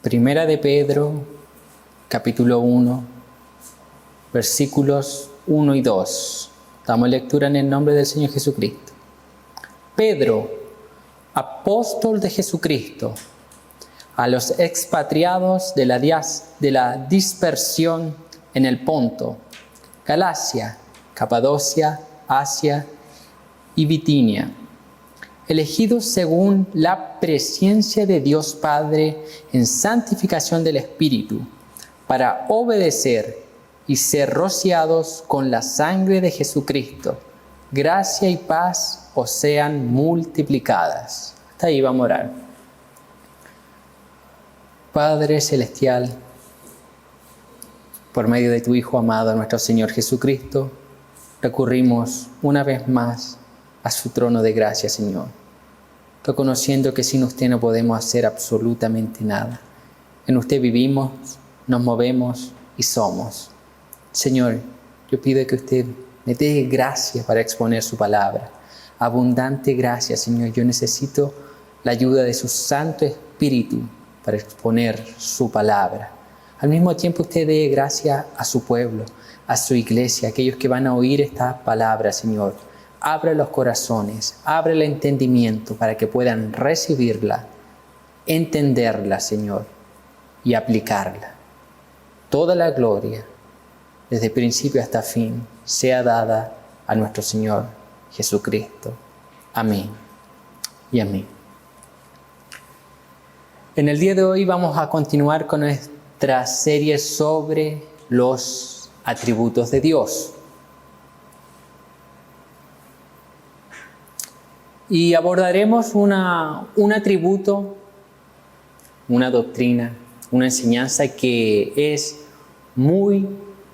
Primera de Pedro, capítulo 1, versículos 1 y 2. Damos lectura en el nombre del Señor Jesucristo. Pedro, apóstol de Jesucristo, a los expatriados de la dispersión en el Ponto, Galacia, Capadocia, Asia y Bitinia, elegidos según la presciencia de Dios Padre en santificación del Espíritu, para obedecer y ser rociados con la sangre de Jesucristo. Gracia y paz os sean multiplicadas. Hasta ahí vamos a orar. Padre Celestial, por medio de tu Hijo amado, nuestro Señor Jesucristo, recurrimos una vez más a su trono de gracia, Señor, reconociendo que sin usted no podemos hacer absolutamente nada. En usted vivimos, nos movemos y somos. Señor, yo pido que usted me dé gracia para exponer su palabra. Abundante gracia, Señor. Yo necesito la ayuda de su Santo Espíritu para exponer su palabra. Al mismo tiempo usted dé gracia a su pueblo, a su iglesia, a aquellos que van a oír esta palabra, Señor. Abre los corazones, abre el entendimiento para que puedan recibirla, entenderla, Señor, y aplicarla. Toda la gloria, desde principio hasta fin, sea dada a nuestro Señor Jesucristo. Amén y amén. En el día de hoy vamos a continuar con nuestra serie sobre los atributos de Dios. Y abordaremos un atributo, una doctrina, una enseñanza que es muy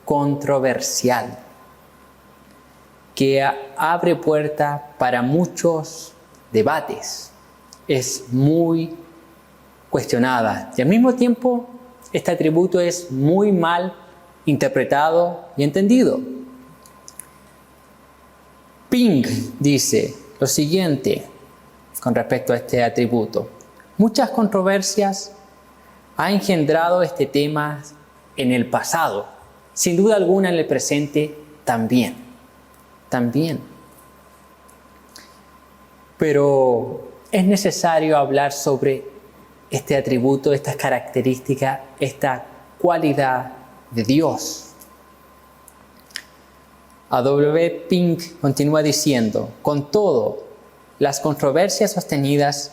controversial, que abre puerta para muchos debates, es muy cuestionada y al mismo tiempo este atributo es muy mal interpretado y entendido. Pink dice lo siguiente con respecto a este atributo: muchas controversias ha engendrado este tema en el pasado, sin duda alguna en el presente también. Pero es necesario hablar sobre este atributo, estas características, esta cualidad de Dios. A.W. Pink continúa diciendo: con todo, las controversias sostenidas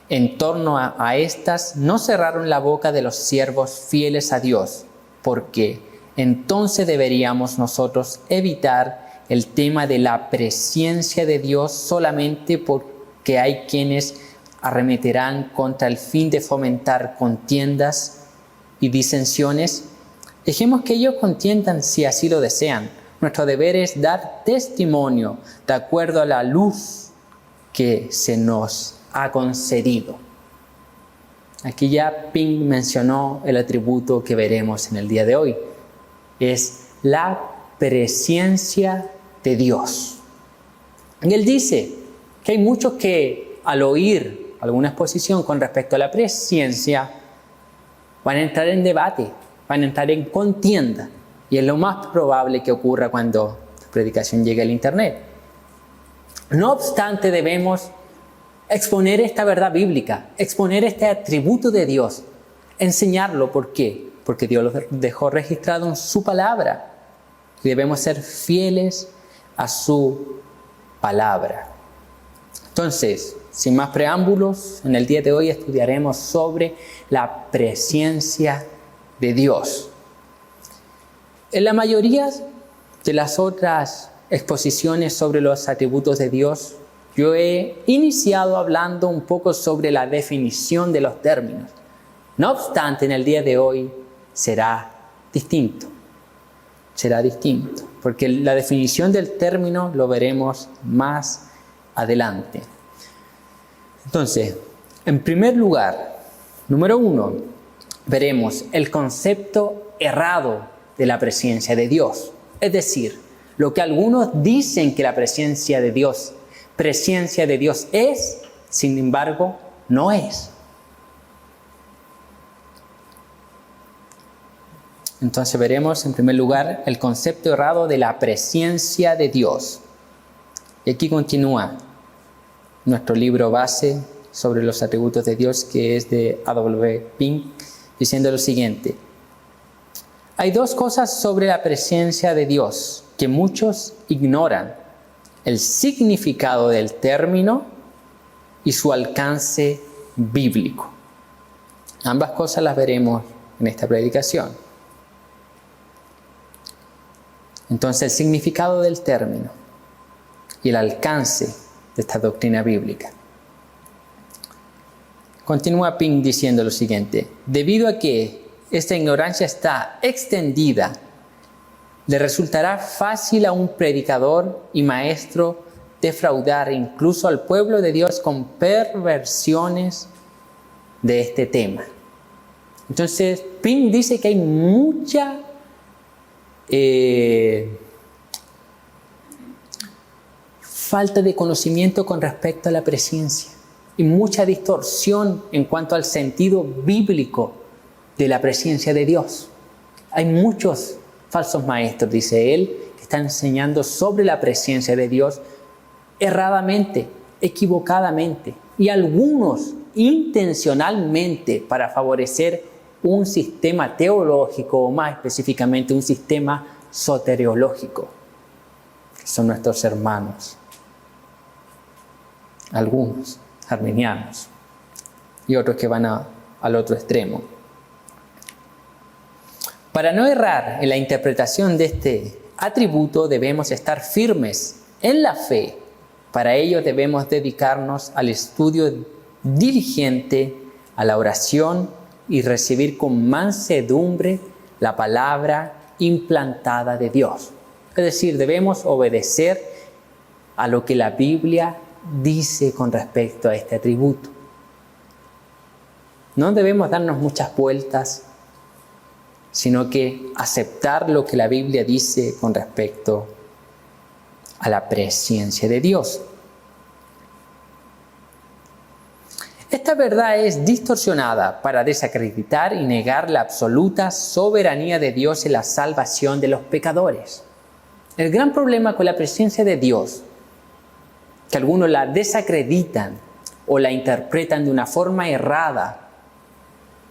en torno a estas no cerraron la boca de los siervos fieles a Dios, porque entonces deberíamos nosotros evitar el tema de la presciencia de Dios solamente porque hay quienes arremeterán contra el fin de fomentar contiendas y disensiones. Dejemos que ellos contiendan si así lo desean. Nuestro deber es dar testimonio de acuerdo a la luz que se nos ha concedido. Aquí ya Pink mencionó el atributo que veremos en el día de hoy. Es la presciencia de Dios. Y él dice que hay muchos que al oír alguna exposición con respecto a la presciencia van a entrar en debate, van a entrar en contienda. Y es lo más probable que ocurra cuando la predicación llegue al internet. No obstante, debemos exponer esta verdad bíblica, exponer este atributo de Dios, enseñarlo. ¿Por qué? Porque Dios lo dejó registrado en su palabra y debemos ser fieles a su palabra. Entonces, sin más preámbulos, en el día de hoy estudiaremos sobre la presciencia de Dios. En la mayoría de las otras exposiciones sobre los atributos de Dios, yo he iniciado hablando un poco sobre la definición de los términos. No obstante, en el día de hoy será distinto, porque la definición del término lo veremos más adelante. Entonces, en primer lugar, número 1, veremos el concepto errado de la presencia de Dios. Es decir, lo que algunos dicen que la presencia de Dios es, sin embargo, no es. Entonces veremos en primer lugar el concepto errado de la presencia de Dios. Y aquí continúa nuestro libro base sobre los atributos de Dios, que es de A.W. Pink, diciendo lo siguiente: hay dos cosas sobre la presencia de Dios que muchos ignoran: el significado del término y su alcance bíblico. Ambas cosas las veremos en esta predicación. Entonces, el significado del término y el alcance de esta doctrina bíblica. Continúa Pink diciendo lo siguiente: debido a que esta ignorancia está extendida, le resultará fácil a un predicador y maestro defraudar incluso al pueblo de Dios con perversiones de este tema. Entonces, Pink dice que hay mucha falta de conocimiento con respecto a la presencia y mucha distorsión en cuanto al sentido bíblico de la presencia de Dios. Hay muchos falsos maestros, dice él, que están enseñando sobre la presencia de Dios erradamente, equivocadamente, y algunos intencionalmente para favorecer un sistema teológico, o más específicamente un sistema soteriológico, que son nuestros hermanos, algunos arminianos y otros que van al otro extremo. Para no errar en la interpretación de este atributo, debemos estar firmes en la fe. Para ello debemos dedicarnos al estudio diligente, a la oración y recibir con mansedumbre la palabra implantada de Dios. Es decir, debemos obedecer a lo que la Biblia dice con respecto a este atributo. No debemos darnos muchas vueltas, sino que aceptar lo que la Biblia dice con respecto a la presencia de Dios. Esta verdad es distorsionada para desacreditar y negar la absoluta soberanía de Dios en la salvación de los pecadores. El gran problema con la presencia de Dios, que algunos la desacreditan o la interpretan de una forma errada,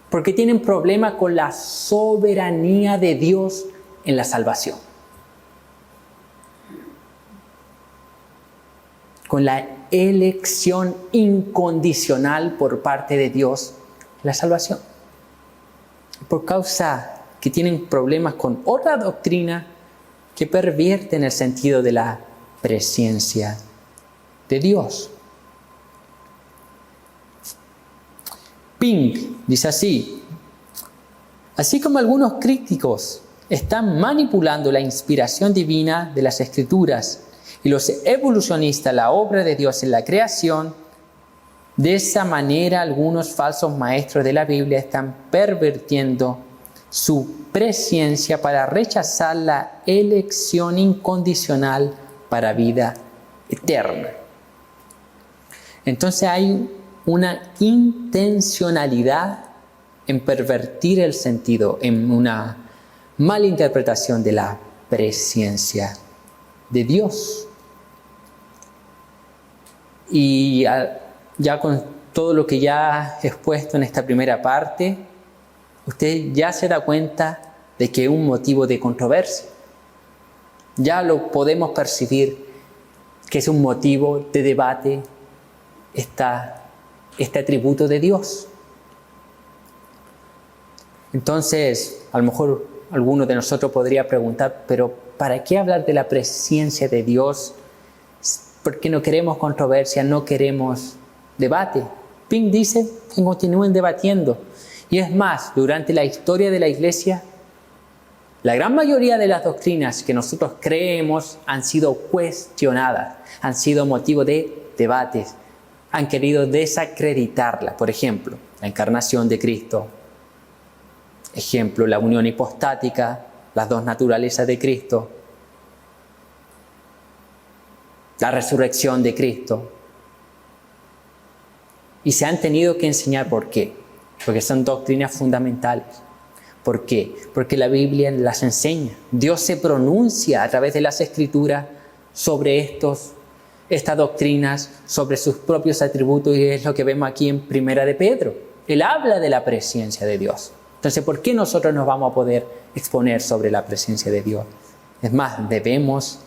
porque tienen problema con la soberanía de Dios en la salvación. Con la elección incondicional por parte de Dios en la salvación. Por causa que tienen problemas con otra doctrina que pervierten el sentido de la presencia de Dios. Pink dice así como algunos críticos están manipulando la inspiración divina de las Escrituras y los evolucionistas la obra de Dios en la creación, de esa manera algunos falsos maestros de la Biblia están pervirtiendo su presencia para rechazar la elección incondicional para vida eterna. Entonces hay una intencionalidad en pervertir el sentido, en una mala interpretación de la presencia de Dios. Y ya con todo lo que ya he expuesto en esta primera parte, usted ya se da cuenta de que es un motivo de controversia. Ya lo podemos percibir que es un motivo de debate este atributo de Dios. Entonces, a lo mejor alguno de nosotros podría preguntar, pero ¿para qué hablar de la presencia de Dios? Porque no queremos controversia, no queremos debate. Pink dice que continúen debatiendo. Y es más, durante la historia de la Iglesia, la gran mayoría de las doctrinas que nosotros creemos han sido cuestionadas, han sido motivo de debates, han querido desacreditarla. Por ejemplo, la encarnación de Cristo. Ejemplo, la unión hipostática, las dos naturalezas de Cristo. La resurrección de Cristo. Y se han tenido que enseñar por qué. Porque son doctrinas fundamentales. ¿Por qué? Porque la Biblia las enseña. Dios se pronuncia a través de las Escrituras sobre estas doctrinas, sobre sus propios atributos, y es lo que vemos aquí en Primera de Pedro. Él habla de la presencia de Dios. Entonces, ¿por qué nosotros nos vamos a poder exponer sobre la presencia de Dios? Es más, debemos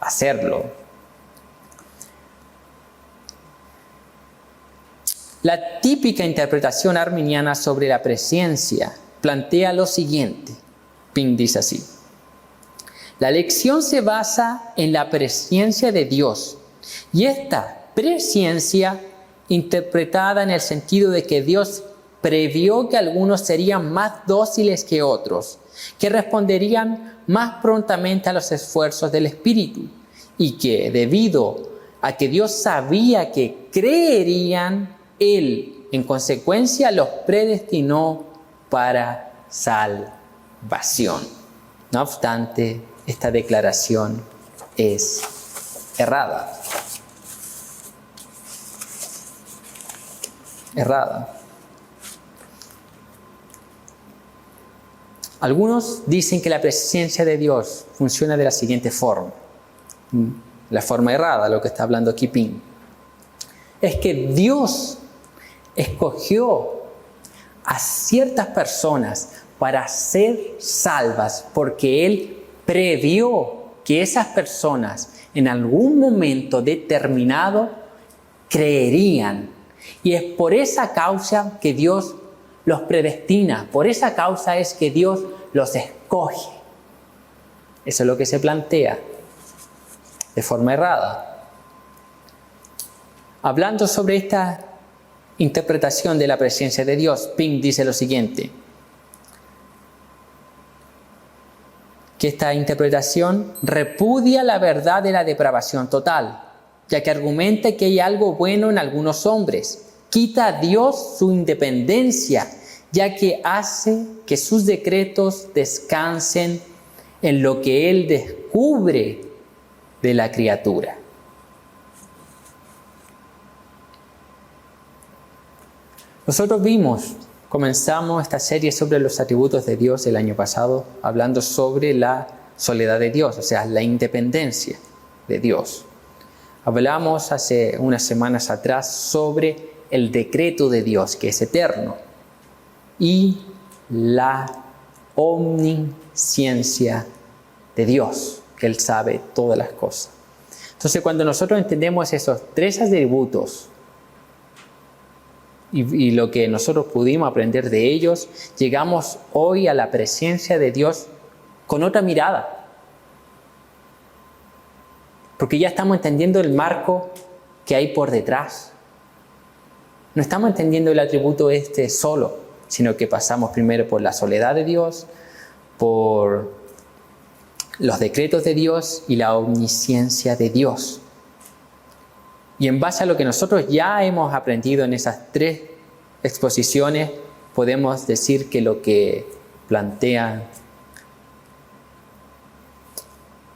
hacerlo. La típica interpretación arminiana sobre la presencia plantea lo siguiente. Pink dice así: la elección se basa en la presencia de Dios, y esta presencia interpretada en el sentido de que Dios previó que algunos serían más dóciles que otros, que responderían más prontamente a los esfuerzos del Espíritu, y que debido a que Dios sabía que creerían, Él en consecuencia los predestinó para salvación. No obstante, esta declaración es errada. Algunos dicen que la presencia de Dios funciona de la siguiente forma. La forma errada, lo que está hablando aquí Pink, es que Dios escogió a ciertas personas para ser salvas porque Él previó que esas personas en algún momento determinado creerían. Y es por esa causa que Dios los predestina. Por esa causa es que Dios los escoge. Eso es lo que se plantea de forma errada. Hablando sobre esta interpretación de la presencia de Dios, Pink dice lo siguiente: que esta interpretación repudia la verdad de la depravación total, ya que argumenta que hay algo bueno en algunos hombres. Quita a Dios su independencia, ya que hace que sus decretos descansen en lo que Él descubre de la criatura. Nosotros comenzamos esta serie sobre los atributos de Dios el año pasado, hablando sobre la soledad de Dios, o sea, la independencia de Dios. Hablamos hace unas semanas atrás sobre el decreto de Dios, que es eterno, y la omnisciencia de Dios, que Él sabe todas las cosas. Entonces, cuando nosotros entendemos esos tres atributos y lo que nosotros pudimos aprender de ellos, llegamos hoy a la presencia de Dios con otra mirada. Porque ya estamos entendiendo el marco que hay por detrás. No estamos entendiendo el atributo solo, sino que pasamos primero por la soledad de Dios, por los decretos de Dios y la omnisciencia de Dios. Y en base a lo que nosotros ya hemos aprendido en esas tres exposiciones, podemos decir que lo que plantean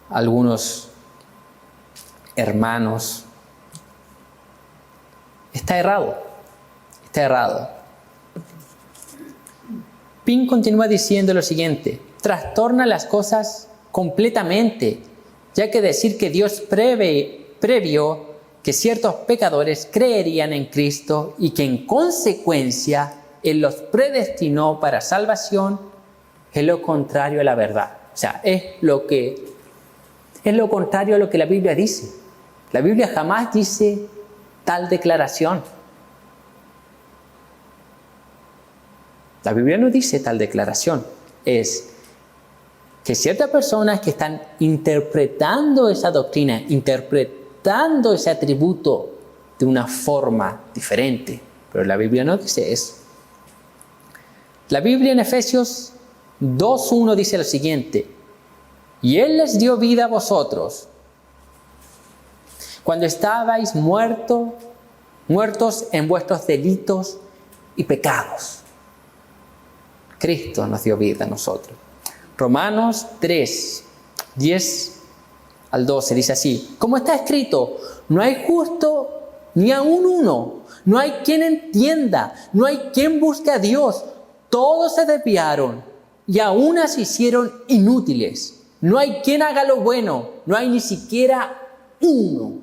algunos hermanos está errado. Pink continúa diciendo lo siguiente: trastorna las cosas completamente, ya que decir que Dios previó que ciertos pecadores creerían en Cristo y que en consecuencia Él los predestinó para salvación es lo contrario a la verdad. O sea, es lo contrario a lo que la Biblia dice. La Biblia jamás dice tal declaración. La Biblia no dice tal declaración. Es que ciertas personas que están interpretando esa doctrina, interpretando ese atributo de una forma diferente. Pero la Biblia no dice eso. La Biblia en Efesios 2:1 dice lo siguiente: y Él les dio vida a vosotros cuando estabais muertos en vuestros delitos y pecados. Cristo nos dio vida a nosotros. Romanos 3, 10 al 12 dice así: como está escrito, no hay justo ni aun uno, no hay quien entienda, no hay quien busque a Dios. Todos se desviaron, y aún se hicieron inútiles. No hay quien haga lo bueno, no hay ni siquiera uno.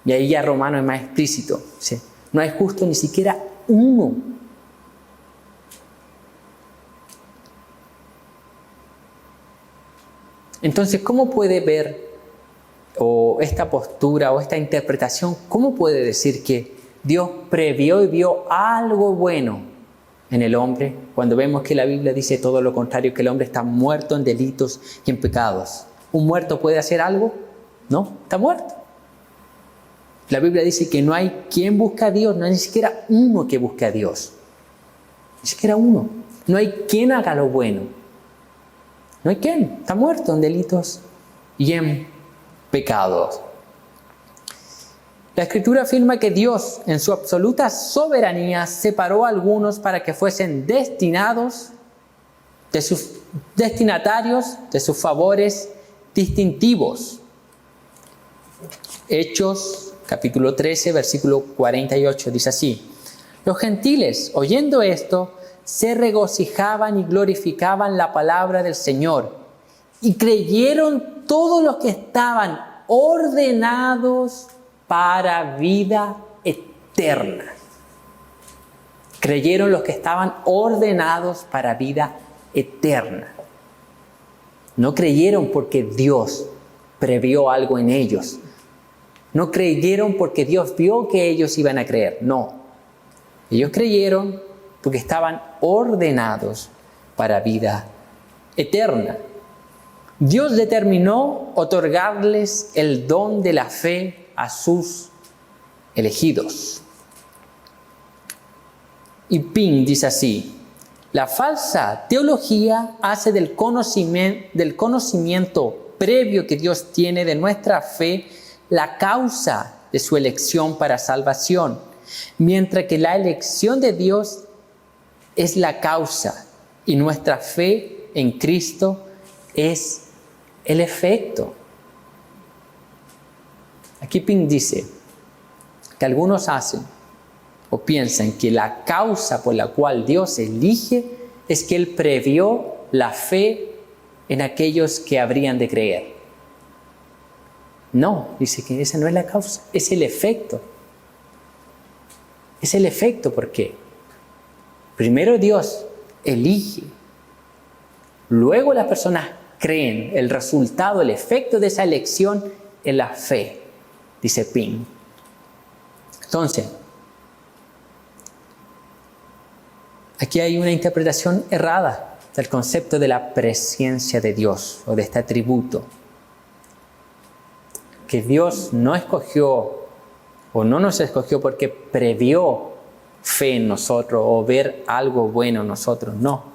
Y ahí ya Romano es más explícito. ¿Sí? No hay justo ni siquiera uno. Entonces, ¿cómo puede ver o esta postura o esta interpretación, cómo puede decir que Dios previó y vio algo bueno en el hombre cuando vemos que la Biblia dice todo lo contrario, que el hombre está muerto en delitos y en pecados? ¿Un muerto puede hacer algo? No, está muerto. La Biblia dice que no hay quien busque a Dios, no hay ni siquiera uno que busque a Dios. Ni siquiera uno. No hay quien haga lo bueno. No hay quien. Está muerto en delitos y en pecados. La Escritura afirma que Dios, en su absoluta soberanía, separó a algunos para que fuesen destinatarios de sus favores distintivos. Hechos, capítulo 13, versículo 48, dice así: los gentiles, oyendo esto, se regocijaban y glorificaban la palabra del Señor, y creyeron todos los que estaban ordenados para vida eterna. Creyeron los que estaban ordenados para vida eterna. No creyeron porque Dios previó algo en ellos. No creyeron porque Dios vio que ellos iban a creer. No. Ellos creyeron porque estaban ordenados para vida eterna. Dios determinó otorgarles el don de la fe a sus elegidos. Y Pink dice así: la falsa teología hace del conocimiento previo que Dios tiene de nuestra fe la causa de su elección para salvación, mientras que la elección de Dios es la causa y nuestra fe en Cristo es el efecto. Aquí Pink dice que algunos hacen o piensan que la causa por la cual Dios elige es que Él previó la fe en aquellos que habrían de creer. No, dice que esa no es la causa, es el efecto. Es el efecto, ¿por qué? Primero Dios elige, luego las personas creen. El resultado, el efecto de esa elección es la fe, dice Pink. Entonces, aquí hay una interpretación errada del concepto de la presencia de Dios o de este atributo. Que Dios no escogió o no nos escogió porque previó fe en nosotros o ver algo bueno en nosotros. No,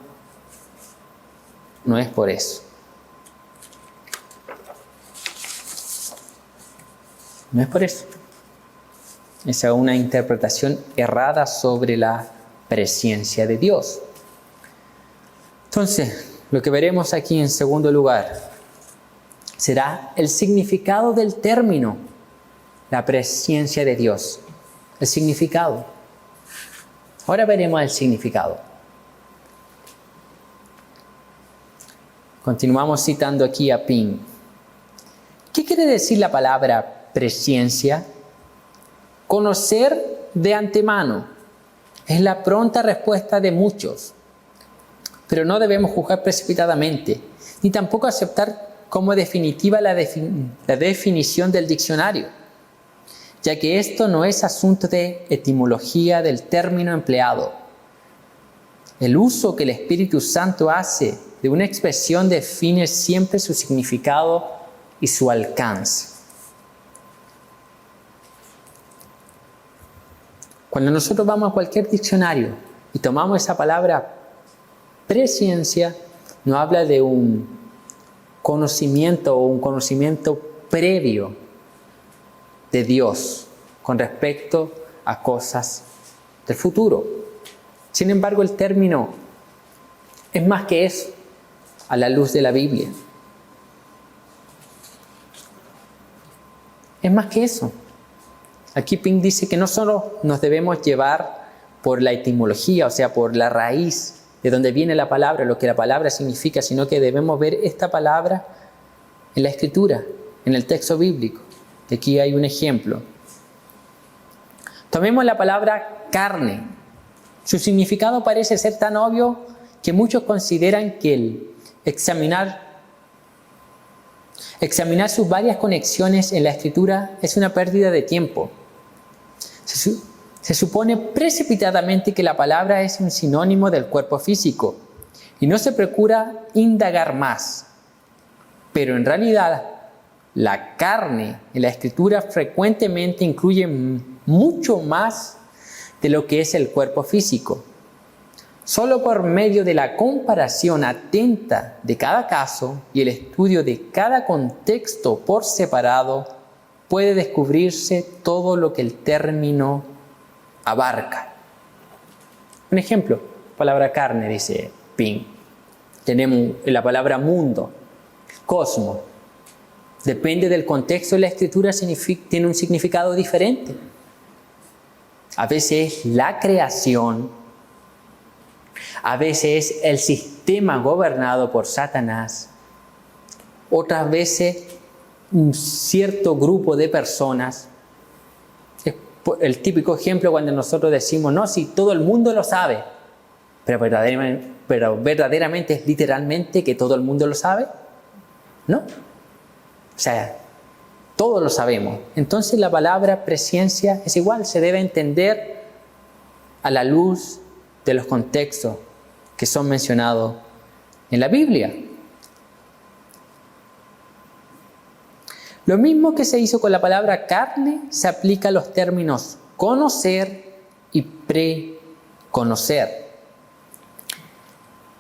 no es por eso. No es por eso. Esa es una interpretación errada sobre la presencia de Dios. Entonces, lo que veremos aquí en segundo lugar será el significado del término, la presencia de Dios. El significado. Ahora veremos el significado. Continuamos citando aquí a Pink. ¿Qué quiere decir la palabra presencia? Conocer de antemano. Es la pronta respuesta de muchos. Pero no debemos juzgar precipitadamente, ni tampoco aceptar como definitiva la definición del diccionario, ya que esto no es asunto de etimología del término empleado. El uso que el Espíritu Santo hace de una expresión define siempre su significado y su alcance. Cuando nosotros vamos a cualquier diccionario y tomamos esa palabra presencia, nos habla de un conocimiento o un conocimiento previo de Dios con respecto a cosas del futuro. Sin embargo, el término es más que eso a la luz de la Biblia. Es más que eso. Aquí Pink dice que no solo nos debemos llevar por la etimología, o sea, por la raíz de dónde viene la palabra, lo que la palabra significa, sino que debemos ver esta palabra en la Escritura, en el texto bíblico. Aquí hay un ejemplo. Tomemos la palabra carne. Su significado parece ser tan obvio que muchos consideran que el examinar sus varias conexiones en la Escritura es una pérdida de tiempo. Se supone precipitadamente que la palabra es un sinónimo del cuerpo físico y no se procura indagar más. Pero en realidad, la carne en la Escritura frecuentemente incluye mucho más de lo que es el cuerpo físico. Solo por medio de la comparación atenta de cada caso y el estudio de cada contexto por separado puede descubrirse todo lo que el término abarca. Un ejemplo, palabra carne, dice Pink. Tenemos la palabra mundo, cosmos. Depende del contexto de la Escritura, tiene un significado diferente. A veces es la creación, a veces es el sistema gobernado por Satanás, otras veces un cierto grupo de personas. Es el típico ejemplo cuando nosotros decimos, no, si todo el mundo lo sabe, pero verdaderamente es literalmente que todo el mundo lo sabe, ¿no? O sea, todos lo sabemos. Entonces la palabra presciencia es igual, se debe entender a la luz de los contextos que son mencionados en la Biblia. Lo mismo que se hizo con la palabra carne se aplica a los términos conocer y preconocer.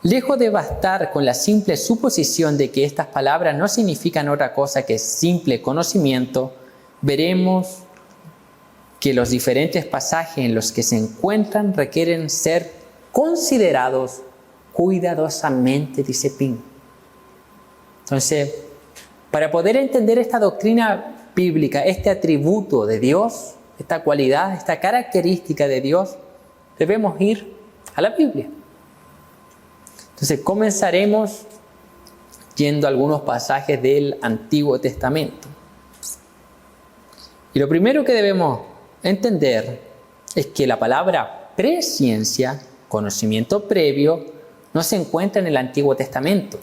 Lejos de bastar con la simple suposición de que estas palabras no significan otra cosa que simple conocimiento, veremos que los diferentes pasajes en los que se encuentran requieren ser considerados cuidadosamente, dice Pink. Entonces, para poder entender esta doctrina bíblica, este atributo de Dios, esta cualidad, esta característica de Dios, debemos ir a la Biblia. Entonces, comenzaremos yendo a algunos pasajes del Antiguo Testamento. Y lo primero que debemos entender es que la palabra presciencia, conocimiento previo, no se encuentra en el Antiguo Testamento.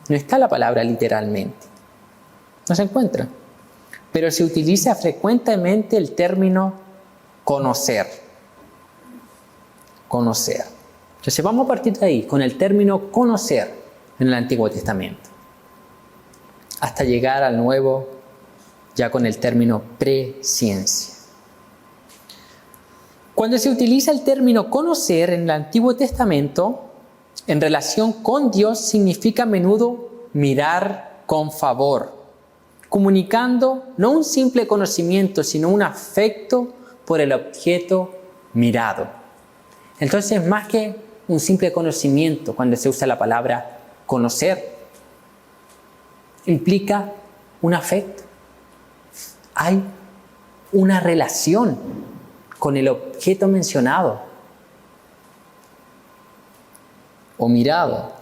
No está la palabra literalmente. No se encuentra. Pero se utiliza frecuentemente el término conocer. Conocer. Entonces vamos a partir de ahí, con el término conocer en el Antiguo Testamento. Hasta llegar al Nuevo, ya con el término presciencia. Cuando se utiliza el término conocer en el Antiguo Testamento, en relación con Dios, significa a menudo mirar con favor, comunicando no un simple conocimiento, sino un afecto por el objeto mirado. Entonces, más que un simple conocimiento, cuando se usa la palabra conocer, implica un afecto. Hay una relación con el objeto mencionado o mirado.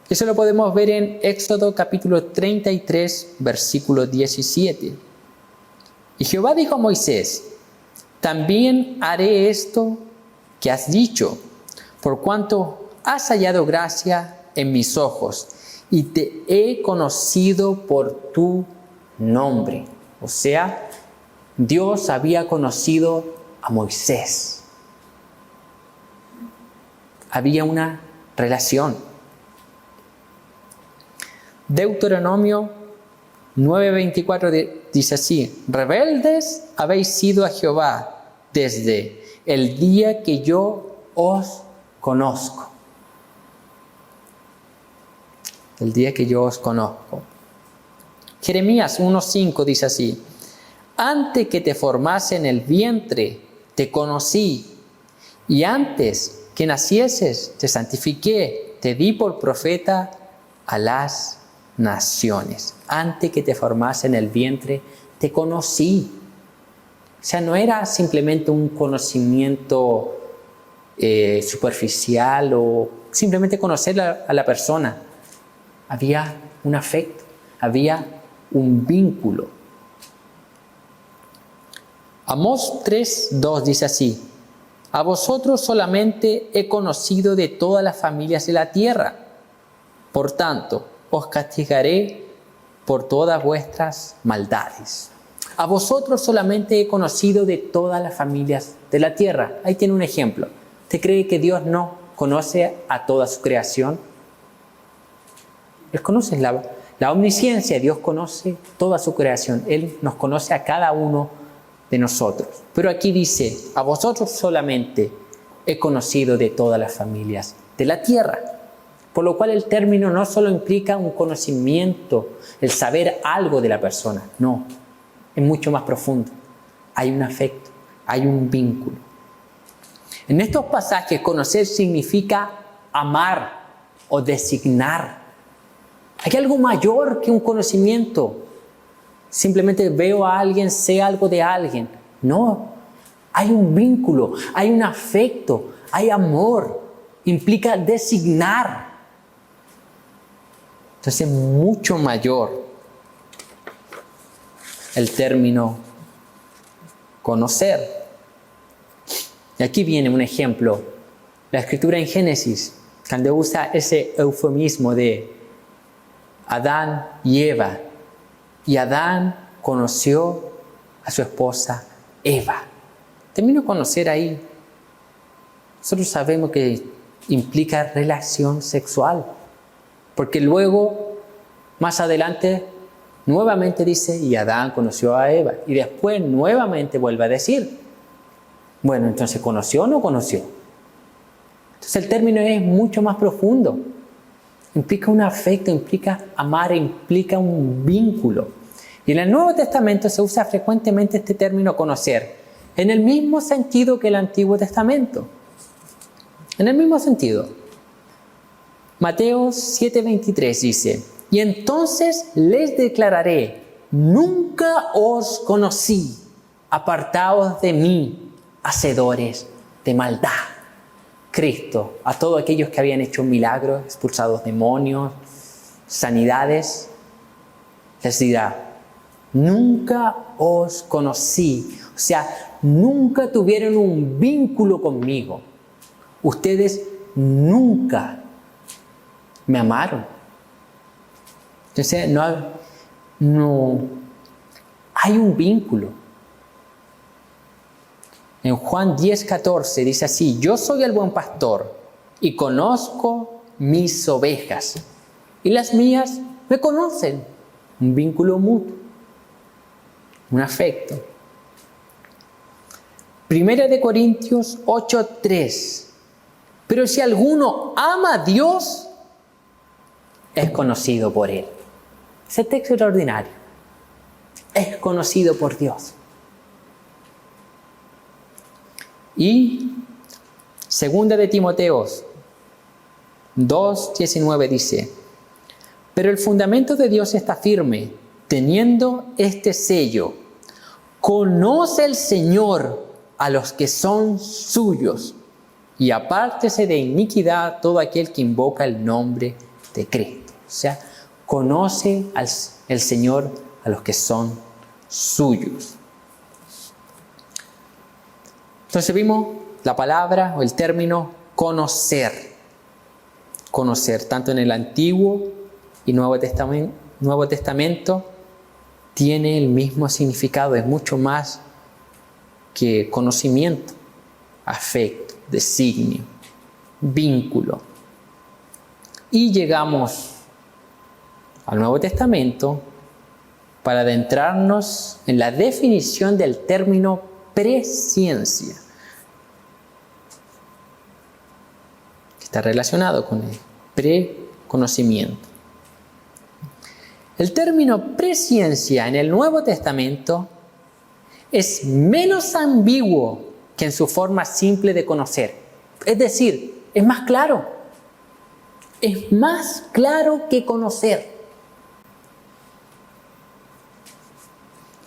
Eso lo podemos ver en Éxodo capítulo 33, versículo 17. Y Jehová dijo a Moisés: también haré esto que has dicho, por cuanto has hallado gracia en mis ojos, y te he conocido por tu nombre. O sea, Dios había conocido a Moisés. Había una relación. Deuteronomio 9:24 dice así: rebeldes habéis sido a Jehová desde el día que yo os conozco. El día que yo os conozco. Jeremías 1:5 dice así: antes que te formase en el vientre, te conocí, y antes que nacieses, te santifiqué, te di por profeta a las naciones. Antes que te formase en el vientre, te conocí. O sea, no era simplemente un conocimiento superficial o simplemente conocer a la persona. Había un afecto, había un vínculo. Amós 3:2 dice así: a vosotros solamente he conocido de todas las familias de la tierra. Por tanto, os castigaré por todas vuestras maldades. A vosotros solamente he conocido de todas las familias de la tierra. Ahí tiene un ejemplo. ¿Usted cree que Dios no conoce a toda su creación? Él conoce la omnisciencia. Dios conoce toda su creación. Él nos conoce a cada uno de nosotros. Pero aquí dice: a vosotros solamente he conocido de todas las familias de la tierra. Por lo cual el término no solo implica un conocimiento, el saber algo de la persona. No, es mucho más profundo. Hay un afecto, hay un vínculo. En estos pasajes, conocer significa amar o designar. Hay algo mayor que un conocimiento. Simplemente veo a alguien, sé algo de alguien. No, hay un vínculo, hay un afecto, hay amor. Implica designar. Entonces es mucho mayor el término conocer. Y aquí viene un ejemplo. La escritura en Génesis, cuando usa ese eufemismo de Adán y Eva. Y Adán conoció a su esposa Eva. Término conocer ahí, nosotros sabemos que implica relación sexual. Porque luego, más adelante, nuevamente dice: y Adán conoció a Eva. Y después nuevamente vuelve a decir: bueno, entonces, ¿conoció o no conoció? Entonces el término es mucho más profundo. Implica un afecto, implica amar, implica un vínculo. Y en el Nuevo Testamento se usa frecuentemente este término conocer, en el mismo sentido que el Antiguo Testamento. En el mismo sentido. Mateo 7:23 dice: y entonces les declararé: nunca os conocí, apartaos de mí, hacedores de maldad. Cristo, a todos aquellos que habían hecho milagros, expulsados demonios, sanidades, les dirá: nunca os conocí. O sea, nunca tuvieron un vínculo conmigo. Ustedes nunca me amaron. Entonces, no hay un vínculo. En Juan 10:14 dice así: yo soy el buen pastor y conozco mis ovejas, y las mías me conocen. Un vínculo mutuo, un afecto. Primera de Corintios 8:3: pero si alguno ama a Dios, es conocido por Él. Ese texto extraordinario. Es conocido por Dios. Y segunda de Timoteo 2:19 dice: pero el fundamento de Dios está firme, teniendo este sello: conoce el Señor a los que son suyos, y apártese de iniquidad todo aquel que invoca el nombre de Cristo. O sea, conoce el Señor a los que son suyos. Entonces vimos la palabra o el término conocer. Conocer, tanto en el Antiguo y Nuevo Testamento, tiene el mismo significado. Es mucho más que conocimiento, afecto, designio, vínculo. Y llegamos al Nuevo Testamento para adentrarnos en la definición del término presciencia, que está relacionado con el preconocimiento. El término presciencia en el Nuevo Testamento es menos ambiguo que en su forma simple de conocer. Es decir, es más claro. Es más claro que conocer.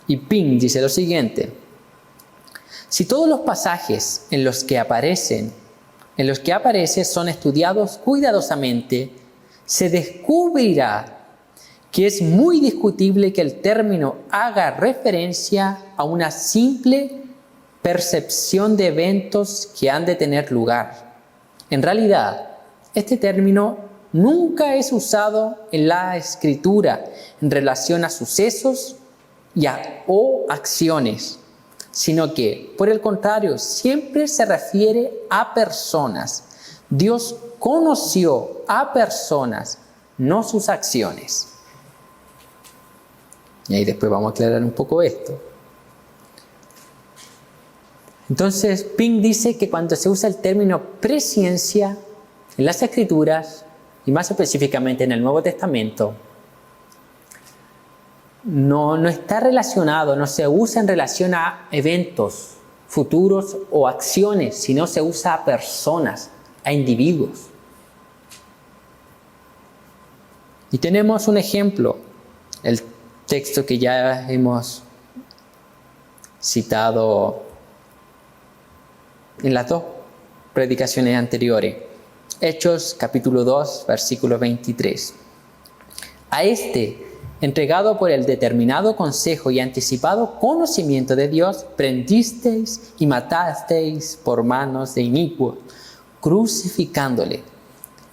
Y Pink dice lo siguiente: si todos los pasajes en los que aparecen en los que aparece son estudiados cuidadosamente, se descubrirá que es muy discutible que el término haga referencia a una simple percepción de eventos que han de tener lugar. En realidad, este término nunca es usado en la Escritura en relación a sucesos o acciones, sino que, por el contrario, siempre se refiere a personas. Dios conoció a personas, no sus acciones. Y ahí después vamos a aclarar un poco esto. Entonces, Pink dice que cuando se usa el término presciencia en las Escrituras, y más específicamente en el Nuevo Testamento, no está relacionado, no se usa en relación a eventos futuros o acciones, sino se usa a personas, a individuos. Y tenemos un ejemplo, el texto que ya hemos citado en las dos predicaciones anteriores. Hechos capítulo 2, versículo 23. A este, entregado por el determinado consejo y anticipado conocimiento de Dios, prendisteis y matasteis por manos de inicuos, crucificándole.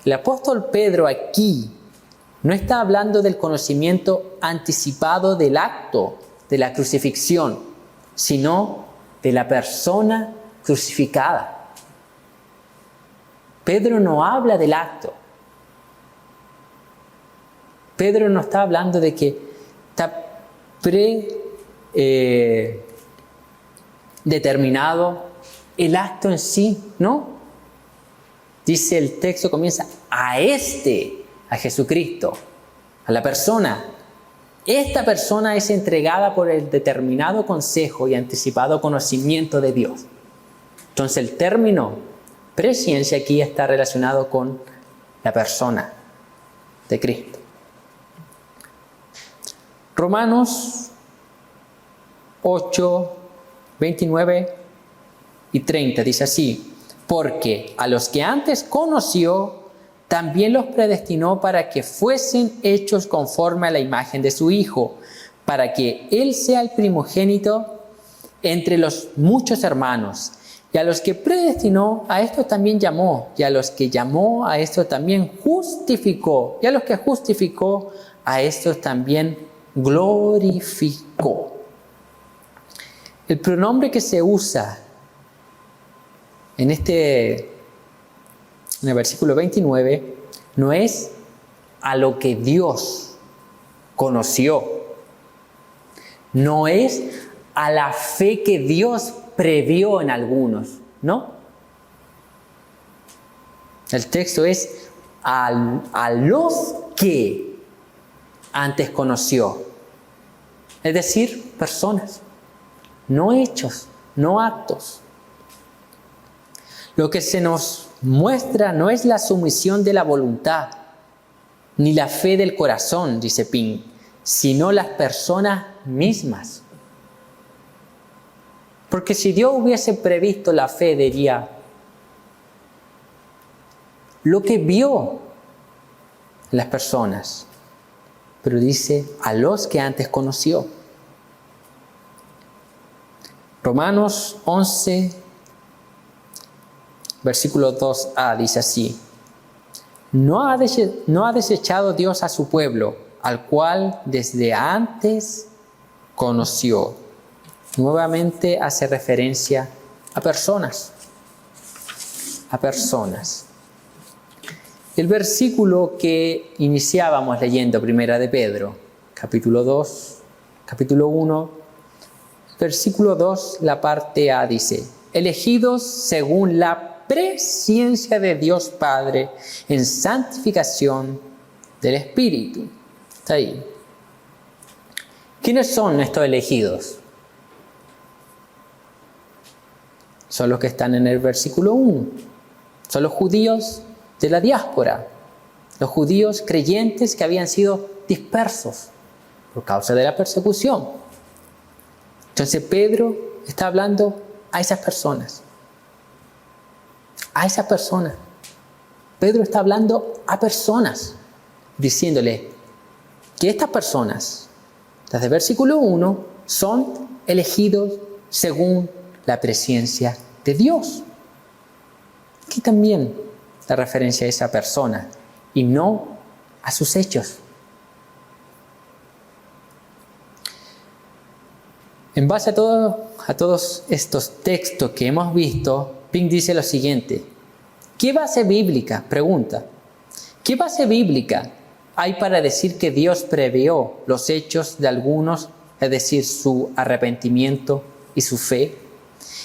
El apóstol Pedro aquí no está hablando del conocimiento anticipado del acto de la crucifixión, sino de la persona crucificada. Pedro no habla del acto. Pedro no está hablando de que está determinado el acto en sí, ¿no? Dice el texto, comienza a Jesucristo, a la persona. Esta persona es entregada por el determinado consejo y anticipado conocimiento de Dios. Entonces el término presciencia aquí está relacionado con la persona de Cristo. Romanos 8, 29 y 30 dice así: porque a los que antes conoció, también los predestinó para que fuesen hechos conforme a la imagen de su Hijo, para que Él sea el primogénito entre los muchos hermanos. Y a los que predestinó, a estos también llamó. Y a los que llamó, a estos también justificó. Y a los que justificó, a estos también glorificó. El pronombre que se usa en el versículo 29 no es a lo que Dios conoció. No es a la fe que Dios previó en algunos, ¿no? El texto es a los que antes conoció. Es decir, personas, no hechos, no actos. Lo que se nos muestra no es la sumisión de la voluntad, ni la fe del corazón, dice Pink, sino las personas mismas. Porque si Dios hubiese previsto la fe, diría, lo que vio en las personas, pero dice a los que antes conoció. Romanos 11, versículo 2a dice así: no ha desechado Dios a su pueblo, al cual desde antes conoció. Nuevamente hace referencia a personas. A personas. El versículo que iniciábamos leyendo, Primera de Pedro, capítulo 2, capítulo 1, versículo 2, la parte A dice: elegidos según la presciencia de Dios Padre en santificación del Espíritu. Está ahí. ¿Quiénes son estos elegidos? Son los que están en el versículo 1. Son los judíos de la diáspora. Los judíos creyentes que habían sido dispersos por causa de la persecución. Entonces Pedro está hablando a esas personas. a esa persona. Pedro está hablando a personas, diciéndole que estas personas, desde el versículo 1, son elegidos según la presencia de Dios. Aquí también la referencia a esa persona y no a sus hechos. En base a todos estos textos que hemos visto, Pink dice lo siguiente: ¿qué base bíblica? Pregunta. ¿Qué base bíblica hay para decir que Dios previó los hechos de algunos, es decir, su arrepentimiento y su fe,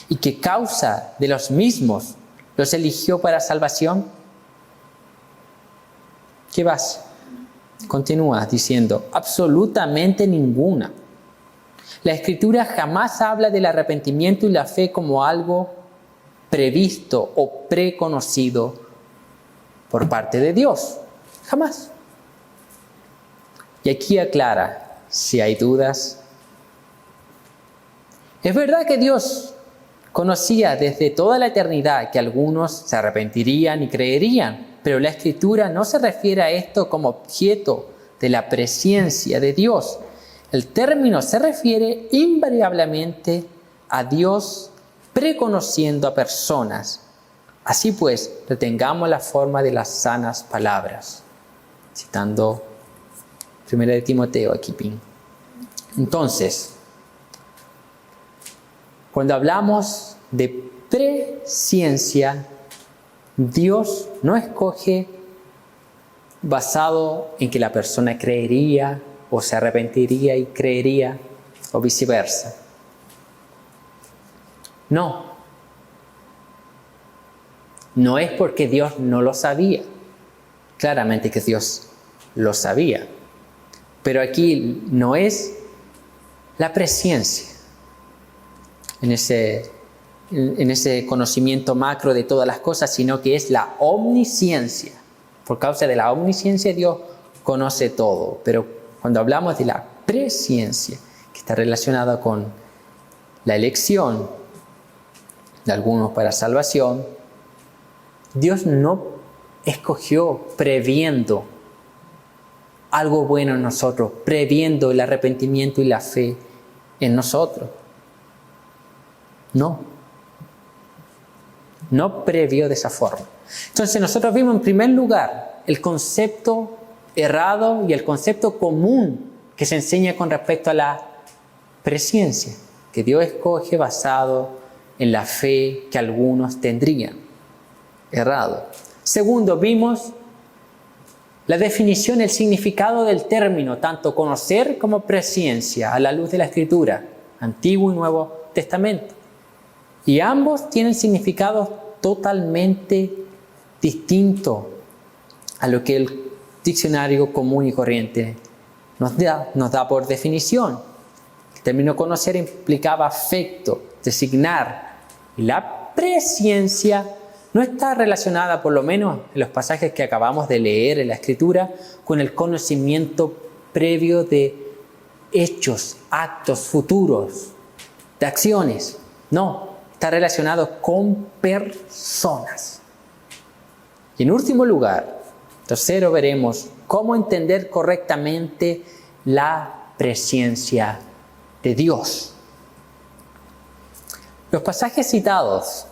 y que causa de los mismos los eligió para salvación? ¿Qué base? Continúa diciendo, absolutamente ninguna. La Escritura jamás habla del arrepentimiento y la fe como algo previsto o preconocido por parte de Dios. Jamás. Y aquí aclara, si hay dudas, es verdad que Dios conocía desde toda la eternidad que algunos se arrepentirían y creerían, pero la Escritura no se refiere a esto como objeto de la presencia de Dios. El término se refiere invariablemente a Dios preconociendo a personas. Así pues, retengamos la forma de las sanas palabras. Citando 1 de Timoteo aquí, Pin. Entonces, cuando hablamos de presciencia, Dios no escoge basado en que la persona creería o se arrepentiría y creería o viceversa. No. No es porque Dios no lo sabía. Claramente que Dios lo sabía. Pero aquí no es la presciencia en ese conocimiento macro de todas las cosas, sino que es la omnisciencia. Por causa de la omnisciencia Dios conoce todo. Pero cuando hablamos de la presciencia, que está relacionada con la elección de algunos para salvación, Dios no escogió previendo algo bueno en nosotros, previendo el arrepentimiento y la fe en nosotros. No previó de esa forma. Entonces nosotros vimos en primer lugar el concepto errado y el concepto común que se enseña con respecto a la presciencia, que Dios escoge basado en la fe que algunos tendrían. Errado. Segundo, vimos la definición, el significado del término, tanto conocer como presciencia, a la luz de la Escritura, Antiguo y Nuevo Testamento. Y ambos tienen significados totalmente distintos a lo que el diccionario común y corriente nos da por definición. El término conocer implicaba afecto, designar. Y la presciencia no está relacionada, por lo menos en los pasajes que acabamos de leer en la Escritura, con el conocimiento previo de hechos, actos futuros, de acciones. No, está relacionado con personas. Y en último lugar, tercero, veremos cómo entender correctamente la presciencia de Dios. Los pasajes citados,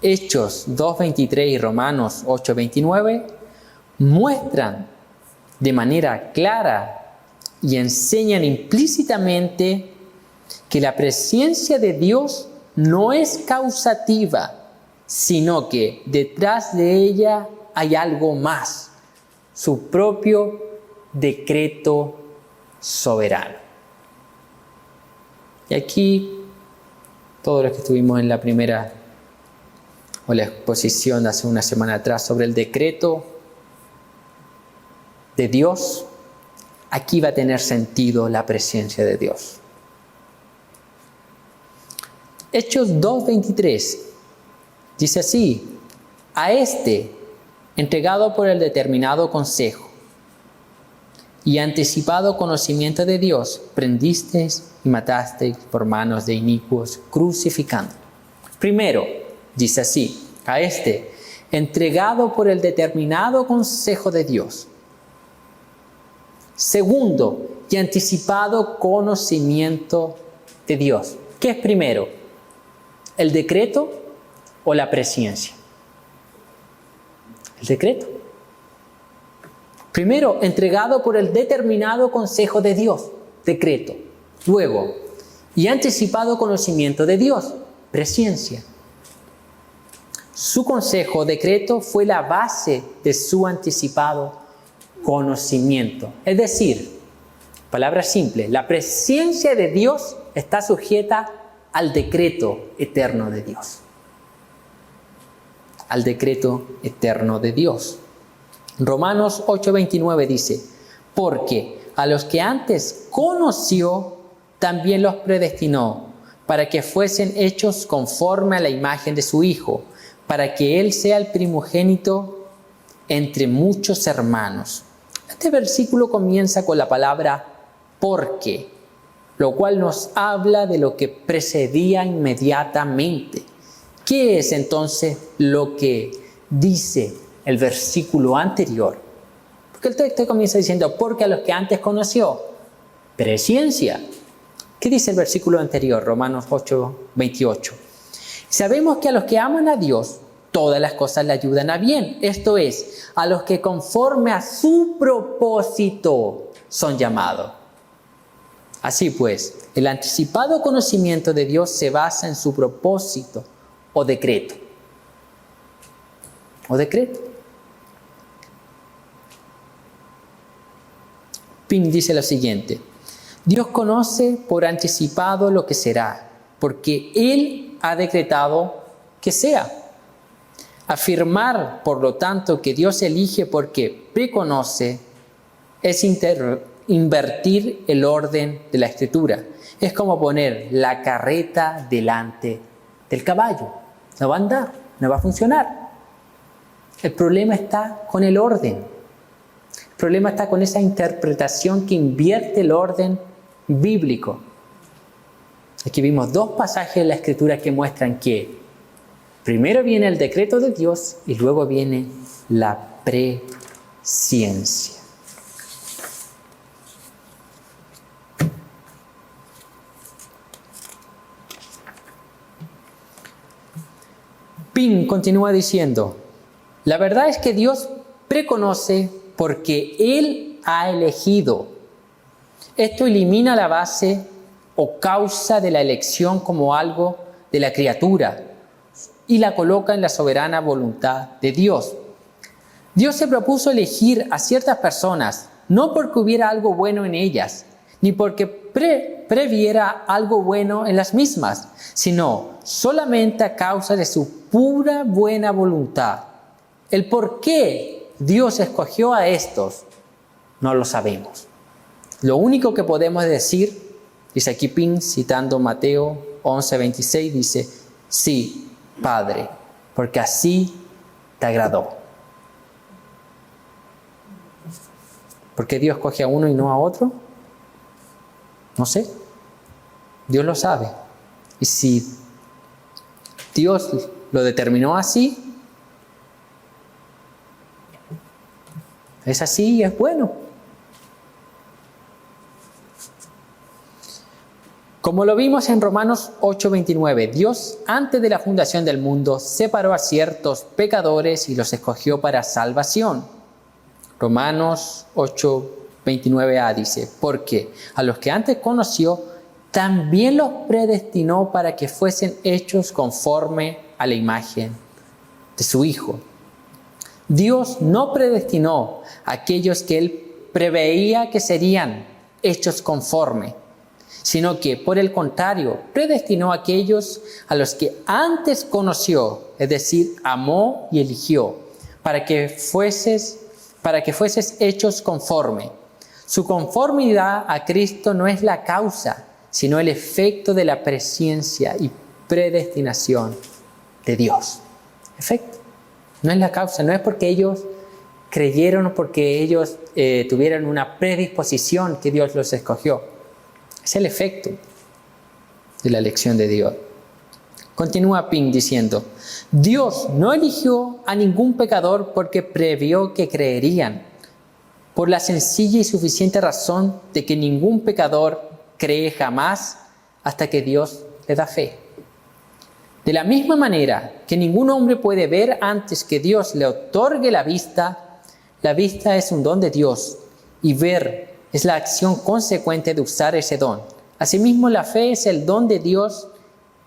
Hechos 2:23 y Romanos 8:29, muestran de manera clara y enseñan implícitamente que la presencia de Dios no es causativa, sino que detrás de ella hay algo más, su propio decreto soberano. Y aquí, todos los que estuvimos en la primera o la exposición de hace una semana atrás sobre el decreto de Dios, aquí va a tener sentido la presencia de Dios. Hechos 2:23 dice así: a este, entregado por el determinado consejo y anticipado conocimiento de Dios, prendisteis y matasteis por manos de inicuos, crucificando. Primero, dice así: a este, entregado por el determinado consejo de Dios. Segundo, y anticipado conocimiento de Dios. ¿Qué es primero? ¿El decreto o la presciencia? El decreto. Primero, entregado por el determinado consejo de Dios, decreto. Luego, y anticipado conocimiento de Dios, presciencia. Su consejo, decreto, fue la base de su anticipado conocimiento. Es decir, palabra simple, la presciencia de Dios está sujeta al decreto eterno de Dios. Al decreto eterno de Dios. Romanos 8:29 dice, porque a los que antes conoció, también los predestinó, para que fuesen hechos conforme a la imagen de su Hijo, para que Él sea el primogénito entre muchos hermanos. Este versículo comienza con la palabra porque, lo cual nos habla de lo que precedía inmediatamente. ¿Qué es entonces lo que dice el versículo anterior? Porque el texto comienza diciendo, porque a los que antes conoció, presciencia. ¿Qué dice el versículo anterior? Romanos 8:28. Sabemos que a los que aman a Dios, todas las cosas le ayudan a bien. Esto es, a los que conforme a su propósito son llamados. Así pues, el anticipado conocimiento de Dios se basa en su propósito o decreto. O decreto. Pink dice lo siguiente. Dios conoce por anticipado lo que será, porque Él ha decretado que sea. Afirmar, por lo tanto, que Dios elige porque preconoce es invertir el orden de la Escritura. Es como poner la carreta delante del caballo. No va a andar, no va a funcionar. El problema está con el orden. El problema está con esa interpretación que invierte el orden bíblico. Aquí vimos dos pasajes de la Escritura que muestran que primero viene el decreto de Dios y luego viene la presciencia. Pink continúa diciendo, la verdad es que Dios preconoce porque Él ha elegido. Esto elimina la base o causa de la elección como algo de la criatura y la coloca en la soberana voluntad de Dios. Dios se propuso elegir a ciertas personas, no porque hubiera algo bueno en ellas, ni porque previera algo bueno en las mismas, sino solamente a causa de su pura buena voluntad. El por qué Dios escogió a estos, no lo sabemos. Lo único que podemos decir, dice aquí Pink, citando Mateo 11:26, dice, sí, Padre, porque así te agradó. ¿Por qué Dios escoge a uno y no a otro? No sé. Dios lo sabe. Y si Dios lo determinó así, es así y es bueno. Como lo vimos en Romanos 8:29, Dios antes de la fundación del mundo separó a ciertos pecadores y los escogió para salvación. Romanos 8:29a dice, porque a los que antes conoció, también los predestinó para que fuesen hechos conforme a la imagen de su Hijo. Dios no predestinó a aquellos que Él preveía que serían hechos conforme, sino que, por el contrario, predestinó a aquellos a los que antes conoció, es decir, amó y eligió, para que fueses hechos conforme. Su conformidad a Cristo no es la causa, sino el efecto de la presciencia y predestinación de Dios. Efecto. No es la causa, no es porque ellos creyeron o porque ellos tuvieran una predisposición que Dios los escogió. Es el efecto de la elección de Dios. Continúa Pink diciendo, Dios no eligió hizo a ningún pecador porque previó que creerían, por la sencilla y suficiente razón de que ningún pecador cree jamás hasta que Dios le da fe. De la misma manera que ningún hombre puede ver antes que Dios le otorgue la vista es un don de Dios y ver es la acción consecuente de usar ese don. Asimismo, la fe es el don de Dios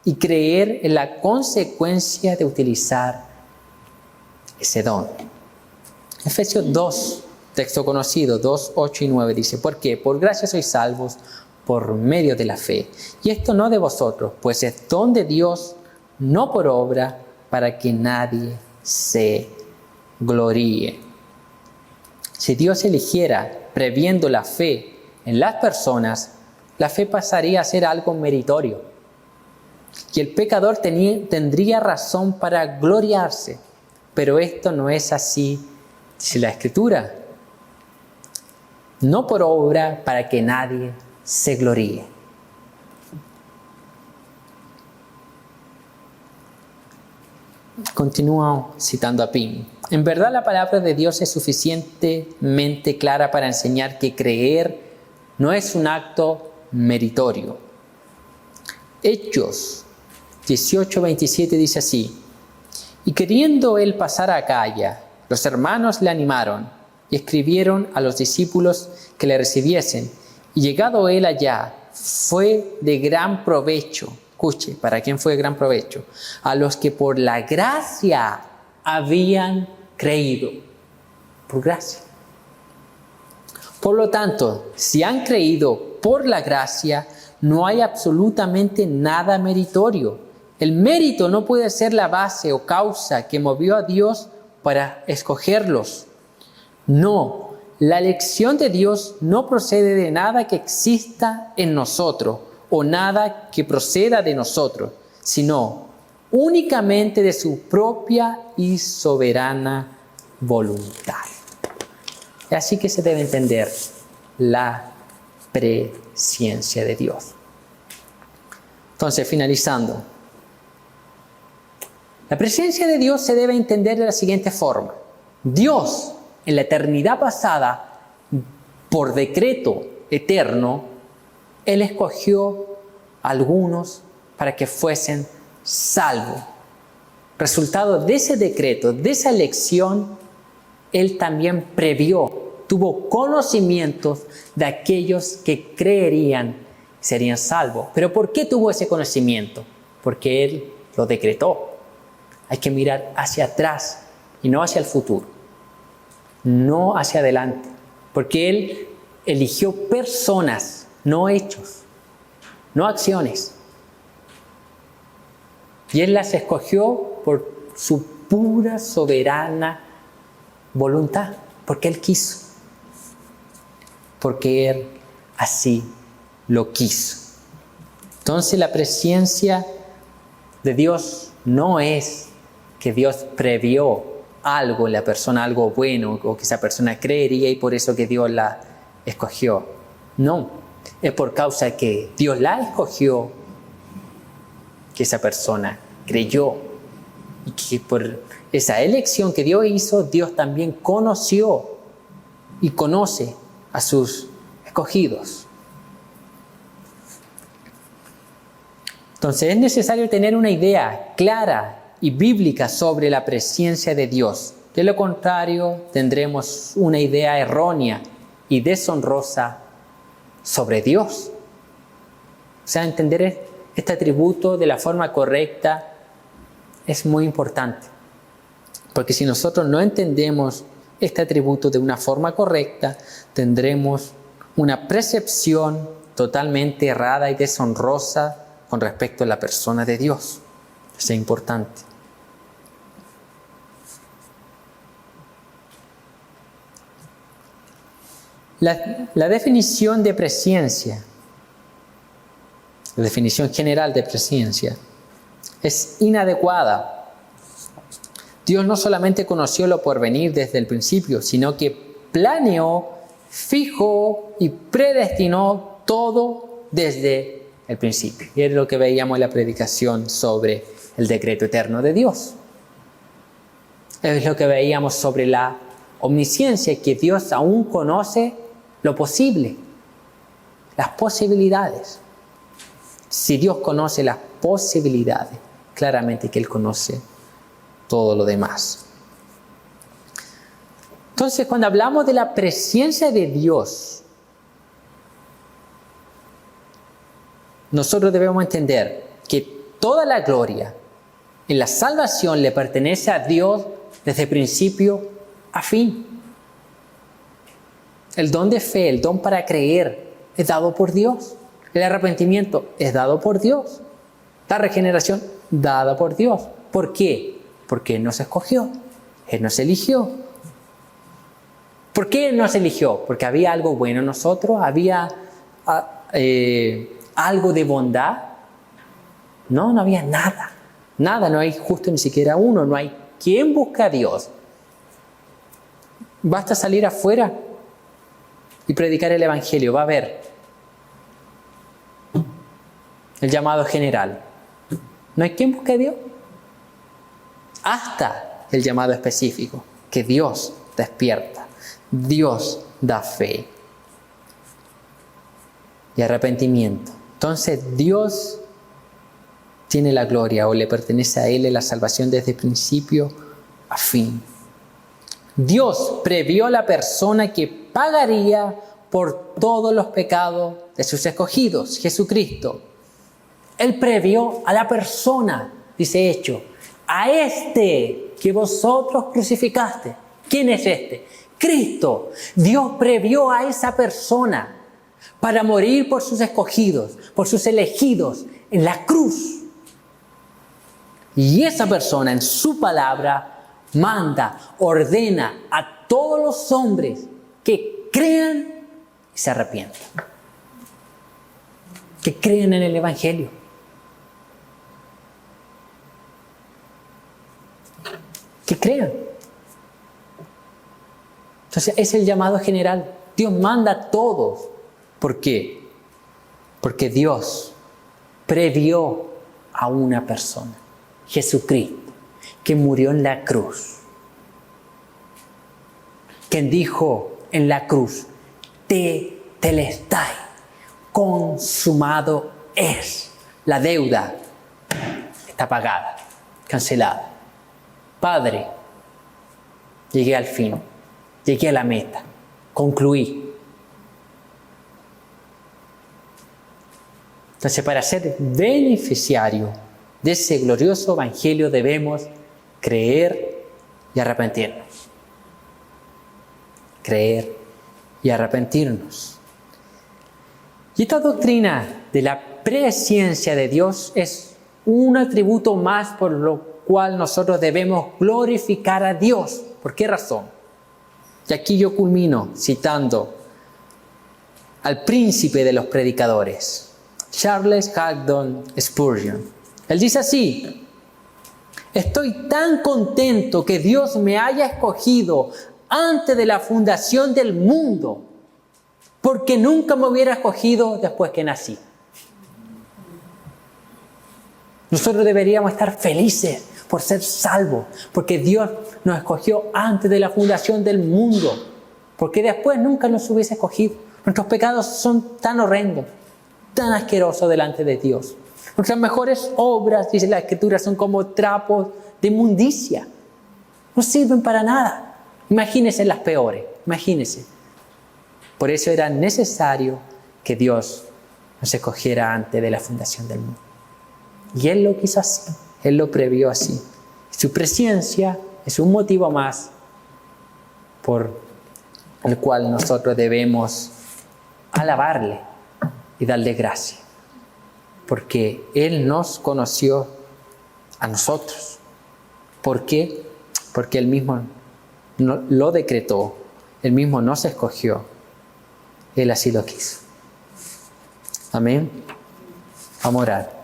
y creer es la consecuencia de utilizar ese don. Efesios 2, texto conocido, 2, 8 y 9 dice: ¿por qué? Por gracia sois salvos por medio de la fe. Y esto no de vosotros, pues es don de Dios, no por obra, para que nadie se gloríe. Si Dios eligiera previendo la fe en las personas, la fe pasaría a ser algo meritorio. Y el pecador tendría razón para gloriarse. Pero esto no es así, dice la Escritura. No por obra, para que nadie se gloríe. Continúo citando a Pym. En verdad, la palabra de Dios es suficientemente clara para enseñar que creer no es un acto meritorio. Hechos 18:27 dice así: y queriendo él pasar a Acaya, los hermanos le animaron y escribieron a los discípulos que le recibiesen. Y llegado él allá, fue de gran provecho. Escuche, ¿para quién fue de gran provecho? A los que por la gracia habían creído. Por gracia. Por lo tanto, si han creído por la gracia, no hay absolutamente nada meritorio. El mérito no puede ser la base o causa que movió a Dios para escogerlos. No, la elección de Dios no procede de nada que exista en nosotros o nada que proceda de nosotros, sino únicamente de su propia y soberana voluntad. Así que se debe entender la presciencia de Dios. Entonces, finalizando, la presencia de Dios se debe entender de la siguiente forma. Dios, en la eternidad pasada, por decreto eterno, Él escogió a algunos para que fuesen salvos. Resultado de ese decreto, de esa elección, Él también previó, tuvo conocimientos de aquellos que creerían serían salvos. ¿Pero por qué tuvo ese conocimiento? Porque Él lo decretó. Hay que mirar hacia atrás y no hacia el futuro. No hacia adelante. Porque Él eligió personas, no hechos, no acciones. Y Él las escogió por su pura, soberana voluntad. Porque Él quiso. Porque Él así lo quiso. Entonces la presencia de Dios no es que Dios previó algo en la persona, algo bueno, o que esa persona creería y por eso que Dios la escogió. No, es por causa de que Dios la escogió que esa persona creyó. Y que por esa elección que Dios hizo, Dios también conoció y conoce a sus escogidos. Entonces es necesario tener una idea clara y bíblica sobre la presencia de Dios. De lo contrario, tendremos una idea errónea y deshonrosa sobre Dios. O sea, entender este atributo de la forma correcta es muy importante. Porque si nosotros no entendemos este atributo de una forma correcta, tendremos una percepción totalmente errada y deshonrosa con respecto a la persona de Dios. Es importante. La definición de presciencia, la definición general de presciencia, es inadecuada. Dios no solamente conoció lo porvenir desde el principio, sino que planeó, fijó y predestinó todo desde el principio. Y es lo que veíamos en la predicación sobre el decreto eterno de Dios. Es lo que veíamos sobre la omnisciencia, que Dios aún conoce lo posible, las posibilidades. Si Dios conoce las posibilidades, claramente que Él conoce todo lo demás. Entonces, cuando hablamos de la presencia de Dios, nosotros debemos entender que toda la gloria en la salvación le pertenece a Dios desde principio a fin. El don de fe, el don para creer, es dado por Dios. El arrepentimiento es dado por Dios. La regeneración, dada por Dios. ¿Por qué? Porque Él nos escogió. Él nos eligió. ¿Por qué Él nos eligió? Porque había algo bueno en nosotros, había algo de bondad. No había nada. Nada, no hay justo ni siquiera uno, no hay quien busca a Dios. Basta salir afuera y predicar el Evangelio, va a haber el llamado general. No hay quien busque a Dios. Hasta el llamado específico, que Dios despierta, Dios da fe y arrepentimiento. Entonces Dios tiene la gloria, o le pertenece a Él la salvación desde principio a fin. Dios previó a la persona que pagaría por todos los pecados de sus escogidos, Jesucristo. Él previó a la persona, dice Hecho, a este que vosotros crucificaste. ¿Quién es este? Cristo. Dios previó a esa persona para morir por sus escogidos, por sus elegidos en la cruz. Y esa persona en su palabra manda, ordena a todos los hombres que crean y se arrepientan. Que crean en el Evangelio. Que crean. Entonces es el llamado general. Dios manda a todos. ¿Por qué? Porque Dios previó a una persona, Jesucristo, que murió en la cruz. Quien dijo en la cruz, Telestai, consumado es. La deuda está pagada, cancelada. Padre, llegué al fin, llegué a la meta, concluí. Entonces, para ser beneficiario de ese glorioso evangelio debemos creer y arrepentirnos. Creer y arrepentirnos. Y esta doctrina de la presciencia de Dios es un atributo más por lo cual nosotros debemos glorificar a Dios. ¿Por qué razón? Y aquí yo culmino citando al príncipe de los predicadores, Charles Haddon Spurgeon. Él dice así: estoy tan contento que Dios me haya escogido antes de la fundación del mundo, porque nunca me hubiera escogido después que nací. Nosotros deberíamos estar felices por ser salvos, porque Dios nos escogió antes de la fundación del mundo, porque después nunca nos hubiese escogido. Nuestros pecados son tan horrendos, tan asquerosos delante de Dios. Nuestras mejores obras, dice la Escritura, son como trapos de inmundicia. No sirven para nada. Imagínense las peores, imagínense. Por eso era necesario que Dios nos escogiera antes de la fundación del mundo. Y Él lo quiso así, Él lo previó así. Su presencia es un motivo más por el cual nosotros debemos alabarle y darle gracia. Porque Él nos conoció a nosotros. ¿Por qué? Porque Él mismo lo decretó, Él mismo nos escogió, Él así lo quiso. Amén. Vamos a orar.